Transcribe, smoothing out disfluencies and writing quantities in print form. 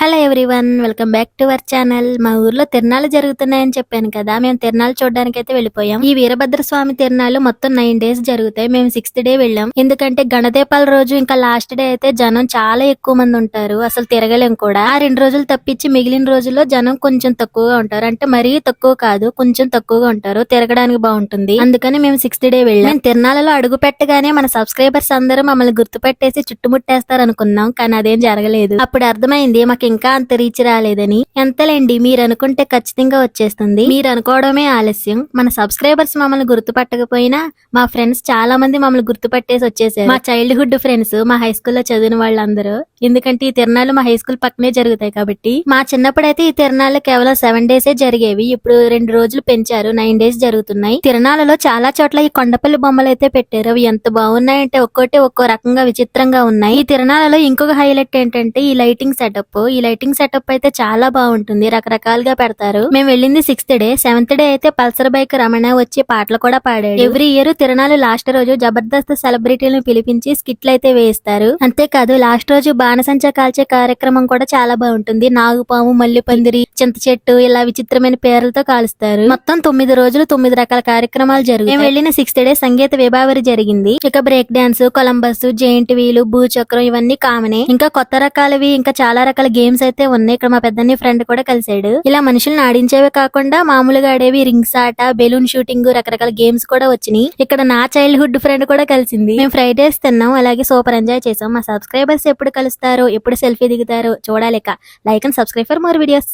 Hello everyone, welcome back to our channel. మా ఊర్లో తిరణాలు జరుగుతున్నాయని చెప్పాను కదా. మేము తిరణాలు చూడడానికి అయితే వెళ్ళిపోయాం. ఈ వీరభద్ర స్వామి తిరణాలు మొత్తం 9 days జరుగుతాయి. మేము 6th day వెళ్ళాం. ఎందుకంటే గణదేపాల రోజు ఇంకా లాస్ట్ డే అయితే జనం చాలా ఎక్కువ మంది ఉంటారు. అసలు తిరగలేం కూడా. ఆ 2 రోజులు తప్పించి మిగిలిన రోజుల్లో జనం కొంచెం తక్కువగా ఉంటారు. అంటే మరీ తక్కువ కాదు, కొంచెం తక్కువగా ఉంటారు. తిరగడానికి బాగుంటుంది. అందుకని మేము 6th day వెళ్ళాం. మేము తిరణాలలో అడుగు పెట్టగానే మన సబ్స్క్రైబర్స్ అందరూ మమ్మల్ని గుర్తుపెట్టేసి చుట్టుముట్టేస్తారు అనుకున్నాం. కానీ అదేం జరగలేదు. అప్పుడు అర్థమైంది మాకు ఇంకా అంత రీచ్ రాలేదని. ఎంతలేండి, మీరు అనుకుంటే ఖచ్చితంగా వచ్చేస్తుంది. మీరు అనుకోవడమే ఆలస్యం. మన సబ్స్క్రైబర్స్ మమ్మల్ని గుర్తుపట్టకపోయినా మా ఫ్రెండ్స్ చాలా మంది మమ్మల్ని గుర్తుపట్టేసి వచ్చేసారు. మా చైల్డ్హుడ్ ఫ్రెండ్స్, మా హై స్కూల్లో చదివిన వాళ్ళందరూ. ఎందుకంటే ఈ తిరణాలు మా హై స్కూల్ పక్కనే జరుగుతాయి కాబట్టి. మా చిన్నప్పుడైతే ఈ తిరణాలు కేవలం 7 days జరిగేవి. ఇప్పుడు 2 రోజులు పెంచారు, 9 days జరుగుతున్నాయి. తిరణాలలో చాలా చోట్ల ఈ కొండపల్లి బొమ్మలు అయితే పెట్టారు. అవి ఎంత బాగున్నాయంటే ఒక్కోటి ఒక్కో రకంగా విచిత్రంగా ఉన్నాయి. ఈ తిరణాలలో ఇంకొక హైలైట్ ఏంటంటే ఈ లైటింగ్ సెటప్. ఈ లైటింగ్ సెటప్ అయితే చాలా బాగుంటుంది. రకరకాలుగా పెడతారు. మేము వెళ్ళింది 6th day. 7th day అయితే పల్సర్ బైక్ రమణ వచ్చి పాటలు కూడా పాడాడు. ఎవ్రీ ఇయర్ తిరణాలు లాస్ట్ రోజు జబర్దస్త్ సెలబ్రిటీలను పిలిపించి స్కిట్లు అయితే వేయిస్తారు. అంతేకాదు లాస్ట్ రోజు బాణసంచా కాల్చే కార్యక్రమం కూడా చాలా బాగుంటుంది. నాగుపాము, మల్లిపందిరి, చింత చెట్టు ఇలా విచిత్రమైన పేర్లతో కాలుస్తారు. మొత్తం 9 రోజులు 9 రకాల కార్యక్రమాలు జరుగుతాయి. మేము వెళ్ళిన 6th day సంగీత విభావరి జరిగింది. ఇక break dance, Columbus, giant wheel, భూచక్రం ఇవన్నీ కామనే. ఇంకా కొత్త రకాలవి ఇంకా చాలా రకాల గేమ్స్ అయితే ఉన్నాయి. ఇక్కడ మా పెద్దని ఫ్రెండ్ కూడా కలిసాడు. ఇలా మనుషుల్ని ఆడించేవే కాకుండా మామూలుగా ఆడేవి రింగ్స్ ఆట, బెలూన్ షూటింగ్, రకరకాల గేమ్స్ కూడా వచ్చినాయి. ఇక్కడ నా చైల్డ్హుడ్ ఫ్రెండ్ కూడా కలిసింది. మేము ఫ్రైడ్ రైస్ తిన్నాం, అలాగే సూపర్ ఎంజాయ్ చేసాం. మా సబ్స్క్రైబర్స్ ఎప్పుడు కలుస్తారో, ఎప్పుడు సెల్ఫీ దిగుతారో చూడాలిక. Like and subscribe for more videos.